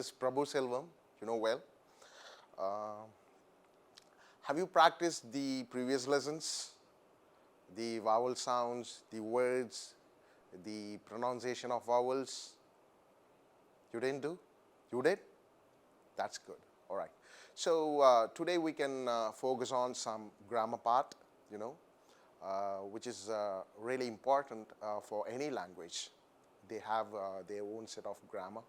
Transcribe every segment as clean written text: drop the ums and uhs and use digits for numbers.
is Prabhu Selvam, you know well. Uh, have you practiced the previous lessons? The vowel sounds, the words, the pronunciation of vowels? You didn't do? You did? That's good. All right. So today we can focus on some grammar part, which is really important for any language. They have their own set of grammar.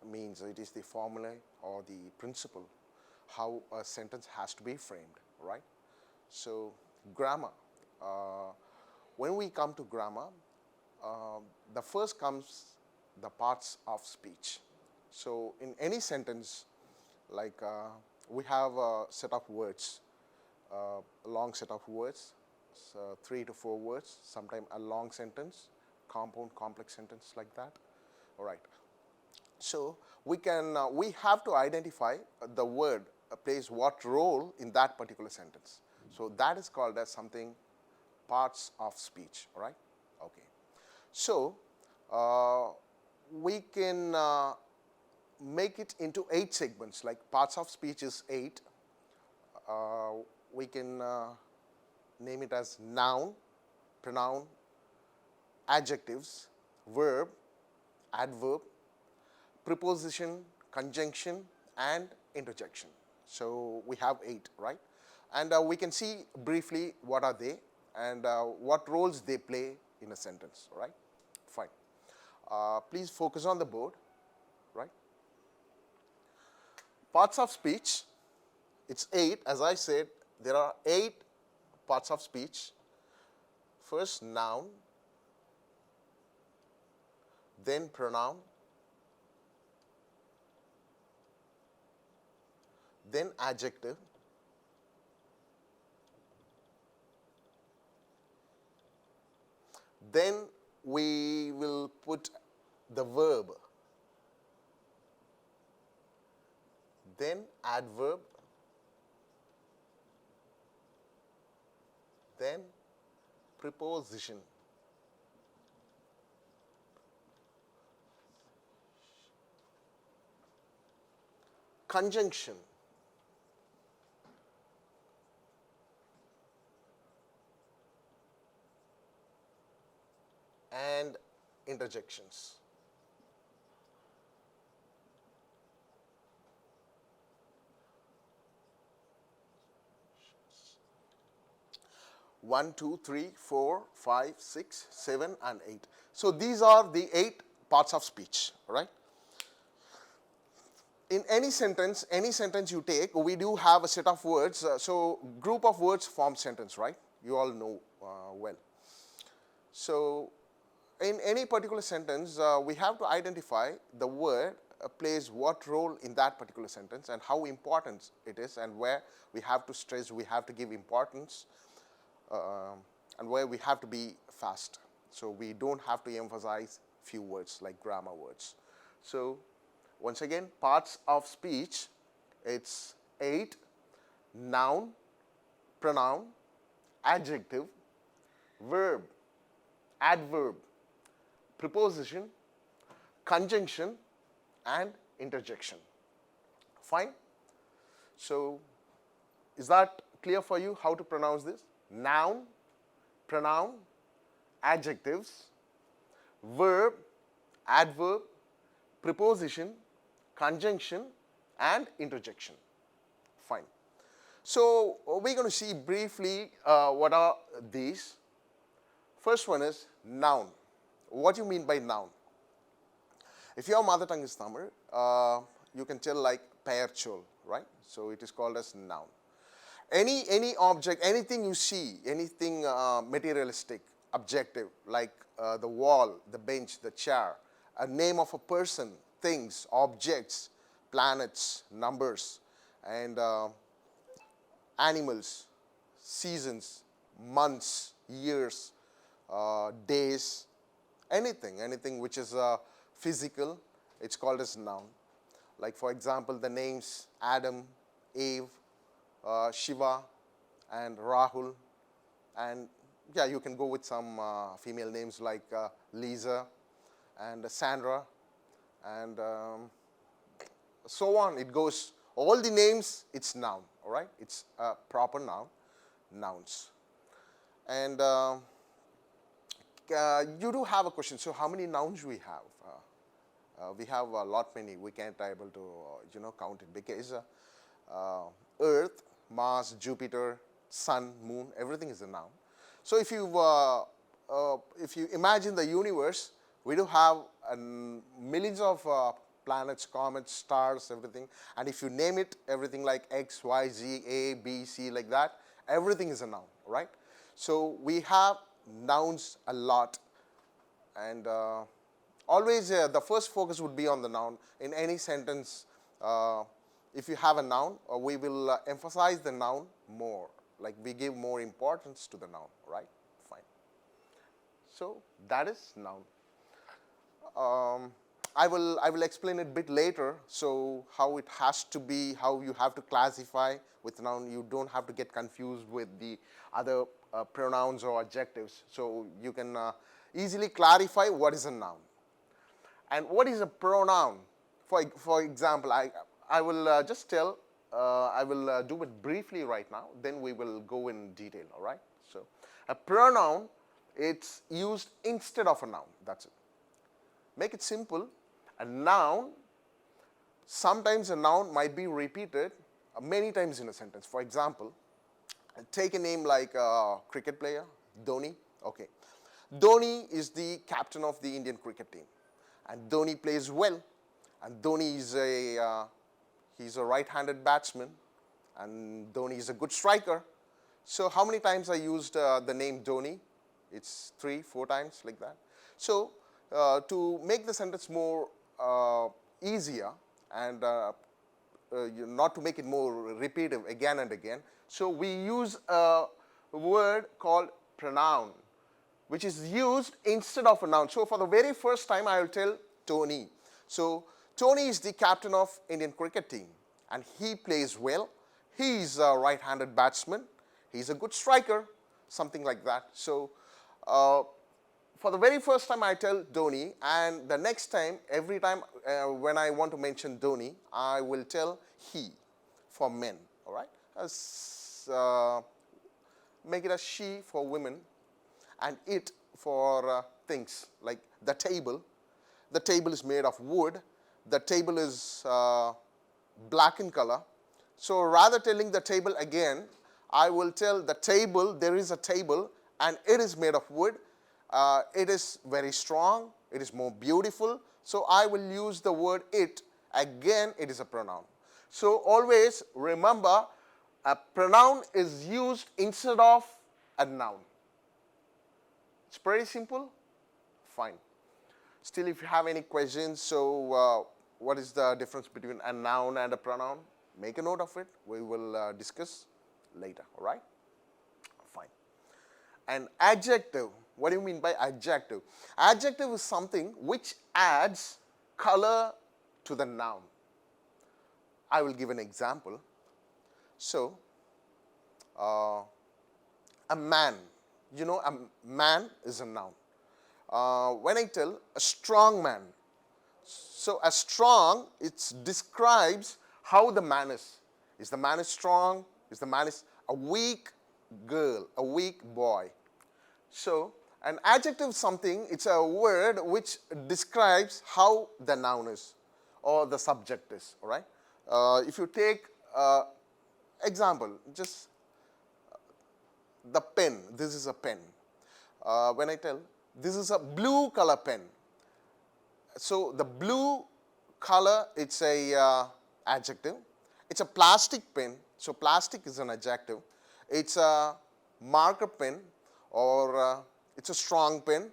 Means it is the formula or the principle how a sentence has to be framed, right? So grammar. When we come to grammar, the first comes the parts of speech. So in any sentence, like we have a set of words, a long set of words, so 3 to 4 words, sometimes a long sentence, compound, complex sentence like that. All right. So we have to identify the word plays what role in that particular sentence. So that is called as something parts of speech. All right. Okay. So we can make it into 8 segments. Like parts of speech is 8. We can name it as noun, pronoun, adjectives, verb, adverb, preposition, conjunction, and interjection. So we have 8, right? And we can see briefly what are they and what roles they play in a sentence, right? Fine. Please focus on the board, right? Parts of speech, it's 8. As I said, there are 8 parts of speech. First, noun, then pronoun, then adjective, then we will put the verb, then adverb, then preposition, conjunction, and interjections. One, two, three, 4, 5, 6, 7, and 8. So these are the 8 parts of speech, right? In any sentence you take, we do have a set of words. So group of words form sentence, right? You all know well. So in any particular sentence, we have to identify the word plays what role in that particular sentence and how important it is, and where we have to stress, we have to give importance, and where we have to be fast. So we don't have to emphasize few words like grammar words. So once again, parts of speech, it's 8: noun, pronoun, adjective, verb, adverb, preposition, conjunction, and interjection. Fine? So is that clear for you how to pronounce this? Noun, pronoun, adjectives, verb, adverb, preposition, conjunction, and interjection. Fine. So we're going to see briefly what are these. First one is noun. What do you mean by noun? If your mother tongue is Tamil, you can tell like payarchol, right? So it is called as noun. Any object, anything you see, anything materialistic, objective, like the wall, the bench, the chair, a name of a person, things, objects, planets, numbers, and animals, seasons, months, years, days, anything which is physical, it's called as noun. Like for example, the names Adam, Eve, Shiva, and Rahul, and yeah, you can go with some female names like Lisa and Sandra, and so on it goes. All the names, it's noun, all right? It's a proper noun, nouns. And you do have a question. So how many nouns we have? We have a lot many. We can't able to count it, because Earth, Mars, Jupiter, Sun, Moon, everything is a noun. So if you imagine the universe, we do have millions of planets, comets, stars, everything. And if you name it, everything like X, Y, Z, A, B, C, like that, everything is a noun, right? So we have nouns a lot. And always the first focus would be on the noun. In any sentence, if you have a noun, we will emphasize the noun more. Like we give more importance to the noun, right? Fine. So that is noun. I will explain it a bit later. So how it has to be, how you have to classify with noun. You don't have to get confused with the other pronouns or adjectives. So you can easily clarify what is a noun. And what is a pronoun? For example, I will just tell, I will do it briefly right now, then we will go in detail, all right? So a pronoun, it's used instead of a noun, that's it. Make it simple. A noun, sometimes a noun might be repeated many times in a sentence. For example, take a name like a cricket player, Dhoni. Okay. Dhoni is the captain of the Indian cricket team. And Dhoni plays well. And Dhoni is he's a right-handed batsman. And Dhoni is a good striker. So how many times I used the name Dhoni? It's 3-4 times, like that. So to make the sentence more easier and not to make it more repetitive again and again, so we use a word called pronoun, which is used instead of a noun. So for the very first time, I will tell Tony. So Tony is the captain of Indian cricket team, and he plays well. He is a right-handed batsman. He's a good striker, something like that. So for the very first time, I tell Dhoni, and the next time, every time when I want to mention Dhoni, I will tell he for men, all right? Make it a she for women, and it for things like the table. The table is made of wood. The table is black in color. So rather telling the table again, I will tell the table, there is a table, and it is made of wood. It is very strong. It is more beautiful. So I will use the word it. Again, it is a pronoun. So always remember, a pronoun is used instead of a noun. It's pretty simple. Fine. Still, if you have any questions, so what is the difference between a noun and a pronoun? Make a note of it. We will discuss later, all right? Fine. An adjective. What do you mean by adjective? Adjective is something which adds color to the noun. I will give an example. So, a man. You know, a man is a noun. When I tell a strong man, so a strong, it describes how the man is. Is the man is strong? Is the man is a weak girl, a weak boy? So, an adjective something, it's a word which describes how the noun is or the subject is, all right? If you take example, just the pen, this is a pen. When I tell, this is a blue color pen. So the blue color, it's a adjective. It's a plastic pen, so plastic is an adjective. It's a marker pen, or it's a strong pen.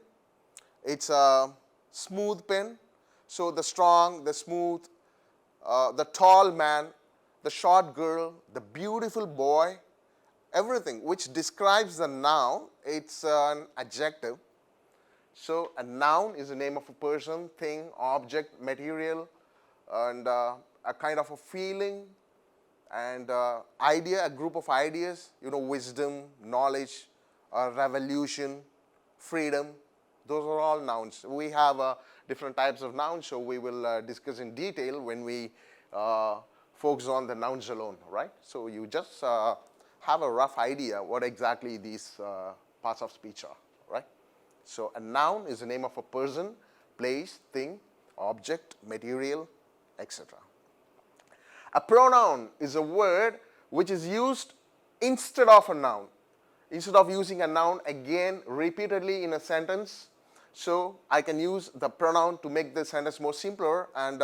It's a smooth pen. So the strong, the smooth, the tall man, the short girl, the beautiful boy, everything which describes the noun, it's an adjective. So a noun is the name of a person, thing, object, material, and a kind of a feeling and idea, a group of ideas, you know, wisdom, knowledge, revolution, freedom. Those are all nouns. We have different types of nouns, so we will discuss in detail when we focus on the nouns alone, right? So you just have a rough idea what exactly these parts of speech are, right? So a noun is the name of a person, place, thing, object, material, etc. A pronoun is a word which is used instead of a noun. Instead of using a noun again repeatedly in a sentence, so I can use the pronoun to make the sentence more simpler and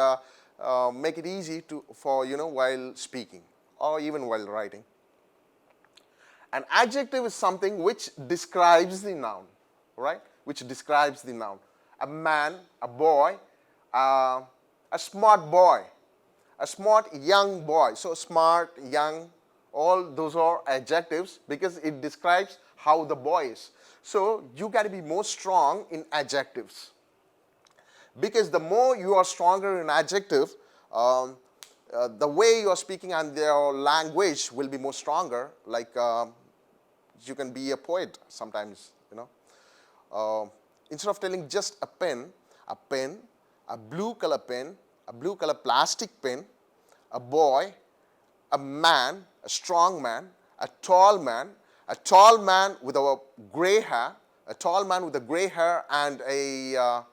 make it easy for while speaking or even while writing. An adjective is something which describes the noun, right? Which describes the noun. A man, a boy, a smart boy, a smart young boy. So smart, young, all those are adjectives because it describes how the boy is. So you got to be more strong in adjectives. Because the more you are stronger in adjective, the way you are speaking and your language will be more stronger. Like you can be a poet sometimes, instead of telling just a pen, a blue color pen, a blue color plastic pen, a boy, a man, a strong man, a tall man with a gray hair, and a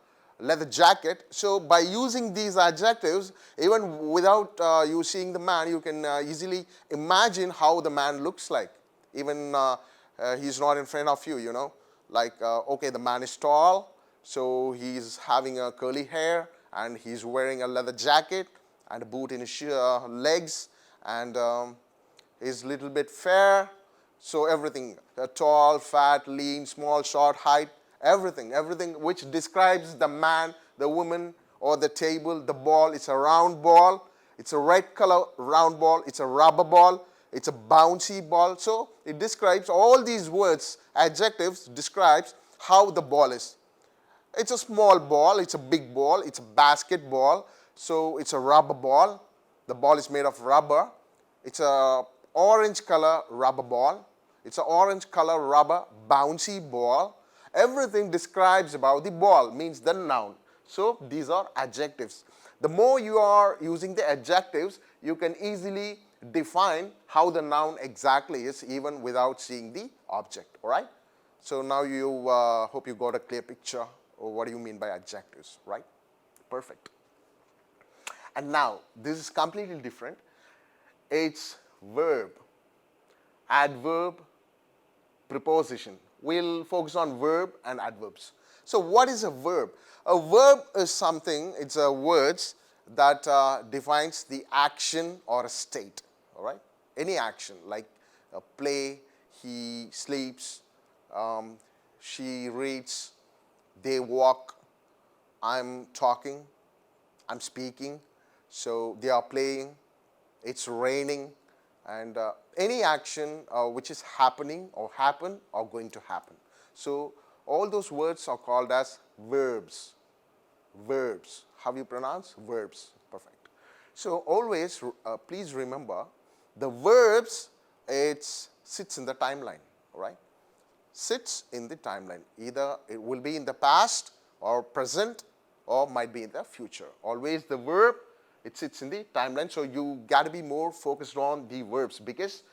leather jacket. So by using these adjectives, even without you seeing the man, you can easily imagine how the man looks like. Even he's not in front of you, like, okay, the man is tall, so he's having a curly hair, and he's wearing a leather jacket and a boot in his legs, and he's a little bit fair. So everything, tall, fat, lean, small, short, height, everything which describes the man, the woman, or the table, the ball. It's a round ball. It's a red color round ball. It's a rubber ball. It's a bouncy ball. So it describes all these words, adjectives, describes how the ball is. It's a small ball. It's a big ball. It's a basketball. So it's a rubber ball. The ball is made of rubber. It's a orange color rubber ball. It's an orange color rubber bouncy ball. Everything describes about the ball, means the noun. So these are adjectives. The more you are using the adjectives, you can easily define how the noun exactly is even without seeing the object. All right? So now you hope you got a clear picture of what do you mean by adjectives, right? Perfect. And now this is completely different. It's verb, adverb, preposition. We'll focus on verb and adverbs. So what is a verb? A verb is something, it's a words that defines the action or a state, all right? Any action, like play, he sleeps, she reads, they walk, I'm talking, I'm speaking, so they are playing, it's raining, and any action which is happening or happen or going to happen. So all those words are called as verbs. Verbs. How you pronounce? Verbs. Perfect. So always please remember the verbs, it sits in the timeline, all right? Sits in the timeline. Either it will be in the past or present or might be in the future. Always the verb, it sits in the timeline, so you got to be more focused on the verbs because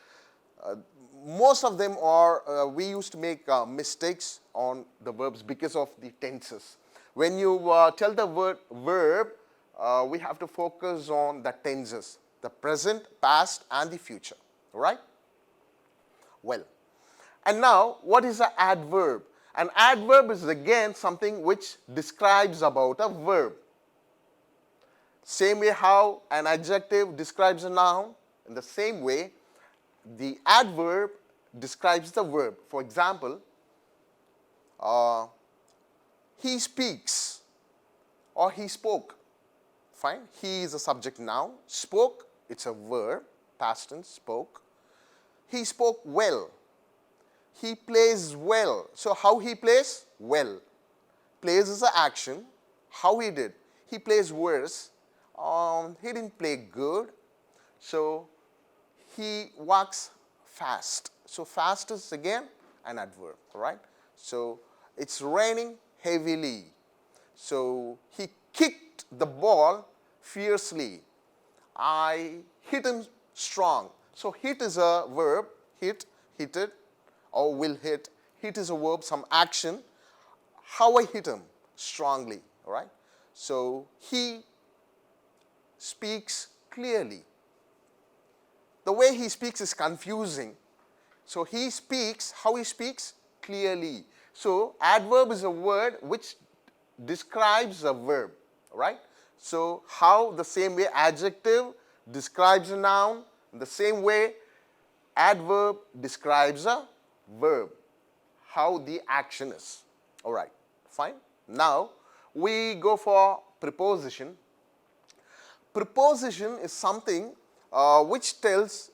most of them are, we used to make mistakes on the verbs because of the tenses. When you tell the word verb, we have to focus on the tenses, the present, past, and the future, right? Well, and now what is an adverb? An adverb is again something which describes about a verb. Same way how an adjective describes a noun, in the same way, the adverb describes the verb. For example, he speaks or he spoke. Fine. He is a subject noun. Spoke, it's a verb, past tense, spoke. He spoke well. He plays well. So how he plays? Well. Plays is an action. How he did? He plays worse. He didn't play good. So he walks fast. So fast is again an adverb, right? So it's raining heavily. So he kicked the ball fiercely. I hit him strong. So hit is a verb, hitted, or will hit. Hit is a verb, some action. How I hit him? Strongly, all right? So he speaks clearly. The way he speaks is confusing. So he speaks, how he speaks? Clearly. So adverb is a word which describes a verb, right? So how the same way adjective describes a noun, the same way adverb describes a verb, how the action is. All right, fine. Now we go for preposition. Preposition is something which tells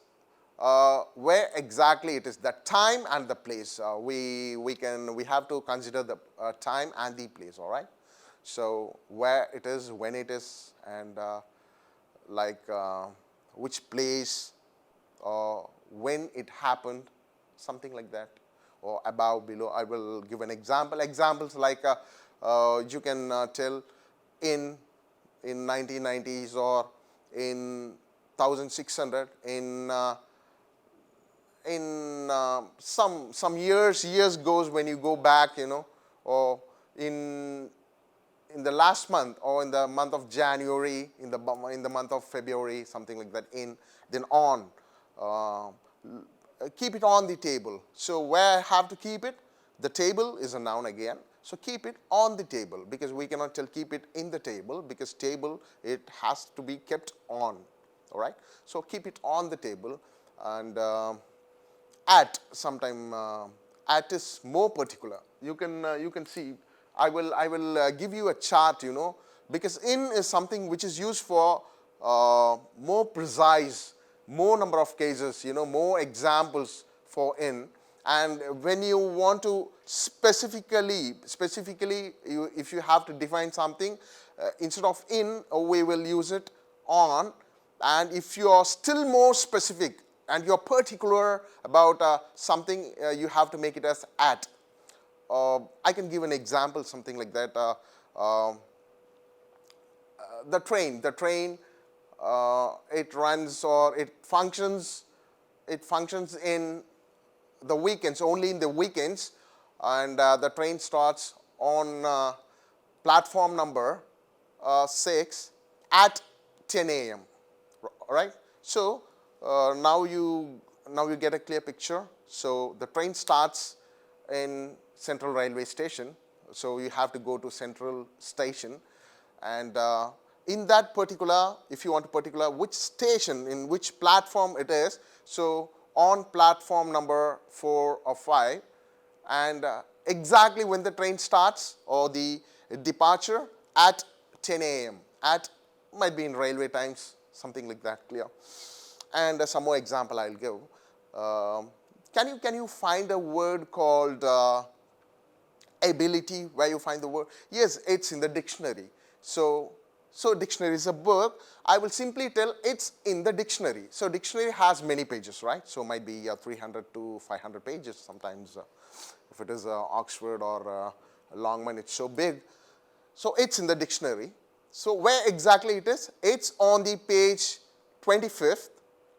where exactly it is, the time and the place. We have to consider the time and the place. All right. So where it is, when it is, and which place, or when it happened, something like that, or above, below. I will give an example. Examples like you can tell in 1990s, or in 1600, in some years goes when you go back, or in the last month, or in the month of January, in the month of February, something like that. Then on, keep it on the table. So where I have to keep it? The table is a noun again. So keep it on the table, because we cannot tell keep it in the table, because table, it has to be kept on. All right. So keep it on the table. And at, sometime at is more particular. You can see. I will give you a chart. Because in is something which is used for more precise, more number of cases. More examples for in. And when you want to specifically, if you have to define something, instead of in, we will use it on. And if you are still more specific and you're particular about something, you have to make it as at. I can give an example, something like that. The train, it runs, or it functions in the weekends, only in the weekends, and the train starts on platform number 6 at 10 a.m. Right? So now you get a clear picture. So the train starts in Central Railway Station. So you have to go to Central Station, and in that particular, if you want to particular which station, in which platform it is, so on platform number 4 or 5, and exactly when the train starts, or the departure, at 10 a.m. At, might be in railway times, something like that, clear. And some more example I'll give. Can you find a word called ability? Where you find the word? Yes, it's in the dictionary. So dictionary is a book. I will simply tell it's in the dictionary. So dictionary has many pages, right? So might be 300 to 500 pages sometimes. If it is Oxford or Longman, it's so big. So it's in the dictionary. So where exactly it is? It's on the page 25th,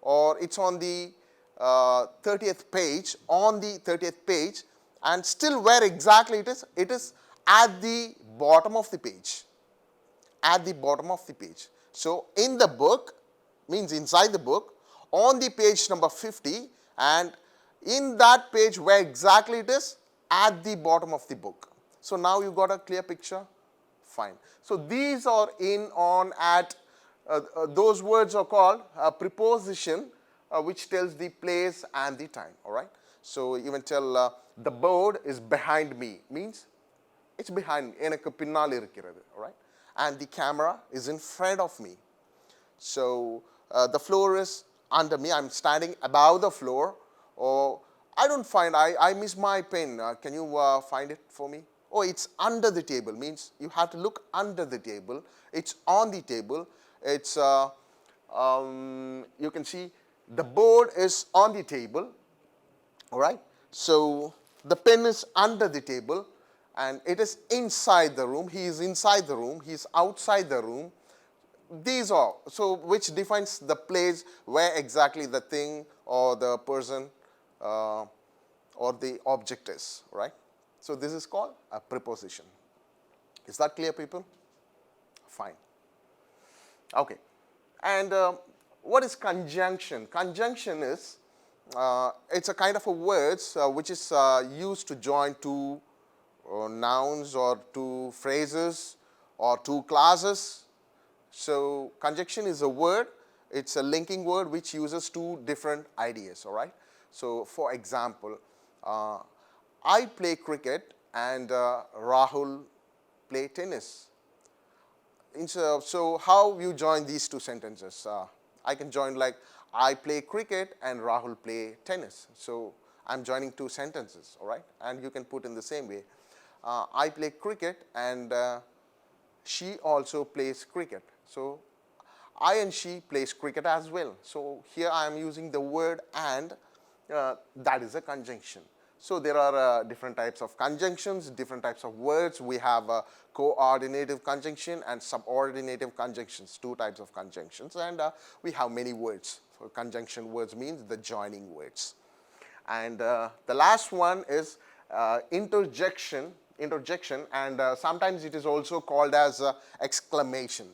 or it's on the 30th page, on the 30th page. And still where exactly it is? It is at the bottom of the page. At the bottom of the page. So in the book, means inside the book, on the page number 50, and in that page where exactly it is? At the bottom of the book. So now you got a clear picture? Fine. So these are in, on, at. Those words are called preposition, which tells the place and the time. All right. So even tell the board is behind me, means it's behind. Enakku pinnal irukkirathu. All right. And the camera is in front of me. So the floor is under me. I'm standing above the floor. Or I don't find, I miss my pen. Can you find it for me? Oh, it's under the table, means you have to look under the table. It's on the table. It's, you can see the board is on the table. All right. So the pen is under the table, and it is inside the room. He is inside the room. He is outside the room. these are, so which defines the place where exactly the thing or the person or the object is, right? So this is called a preposition. Is that clear, people? Fine. Okay. And what is conjunction? Conjunction is, it's a kind of a words which is used to join two nouns or two phrases or two clauses. So conjunction is a word, it's a linking word which uses two different ideas, all right? So for example, I play cricket and Rahul play tennis. So how you join these two sentences? I can join like I play cricket and Rahul play tennis. So I'm joining two sentences, all right? And you can put in the same way. I play cricket and she also plays cricket. So I and she plays cricket as well. So here I am using the word and, that is a conjunction. So there are different types of conjunctions, different types of words. We have coordinative conjunction and subordinative conjunctions, two types of conjunctions. And we have many words. So conjunction words means the joining words. And the last one is interjection, and sometimes it is also called as exclamation.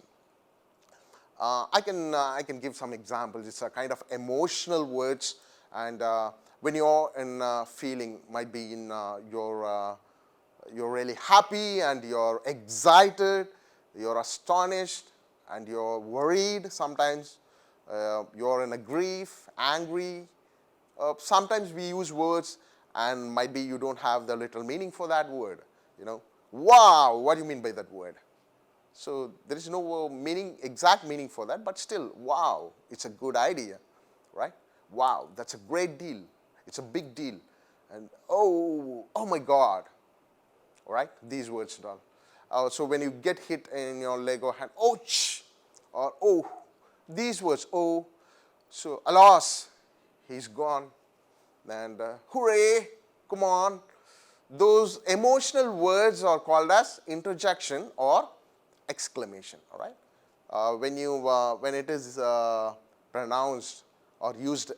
I can give some examples. It's a kind of emotional words, and when you're in feeling, might be in you're really happy and you're excited, you're astonished, and you're worried. Sometimes you're in a grief, angry. Sometimes we use words, and might be you don't have the literal meaning for that word. You know, wow, what do you mean by that word? So there is no meaning, exact meaning for that, but still, wow, it's a good idea, right? Wow, that's a great deal. It's a big deal. And oh my God, all right? These words and all. So when you get hit in your leg or hand, ouch, or oh, these words, oh, so alas, he's gone, and hooray, come on. Those emotional words are called as interjection or exclamation, all right? When it is pronounced or used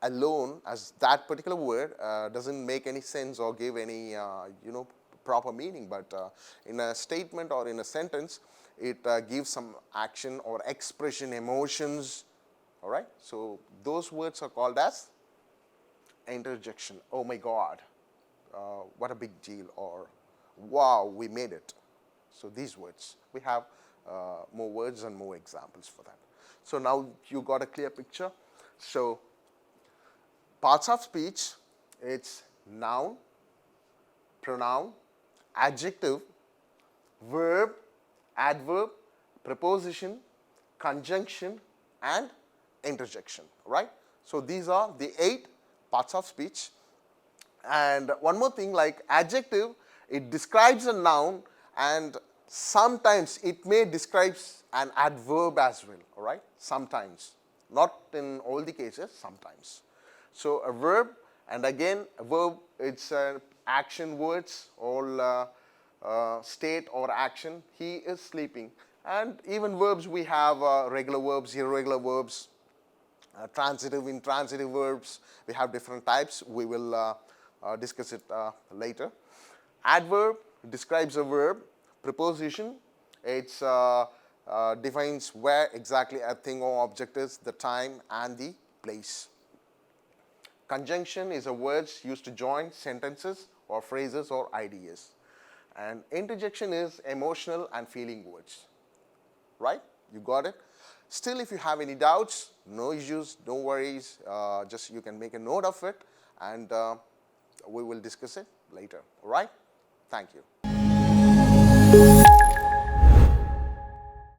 alone as that particular word, doesn't make any sense or give any proper meaning, but in a statement or in a sentence, it gives some action or expression, emotions, all right? So those words are called as interjection. Oh my God, what a big deal, or wow, we made it. So these words, we have more words and more examples for that. So now you got a clear picture. So parts of speech, it's noun, pronoun, adjective, verb, adverb, preposition, conjunction, and interjection, right? So these are the 8 parts of speech. And one more thing, like adjective, it describes a noun, and sometimes it may describe an adverb as well, all right? Sometimes. Not in all the cases, sometimes. So a verb, and again, a verb, it's action words, all state or action. He is sleeping. And even verbs, we have regular verbs, irregular verbs, transitive, intransitive verbs. We have different types. We will discuss it later. Adverb describes a verb. Preposition, it defines where exactly a thing or object is, the time and the place. Conjunction is a words used to join sentences or phrases or ideas. And interjection is emotional and feeling words. Right? You got it? Still, if you have any doubts, no issues, no worries, just you can make a note of it, and we will discuss it later. All right? Thank you.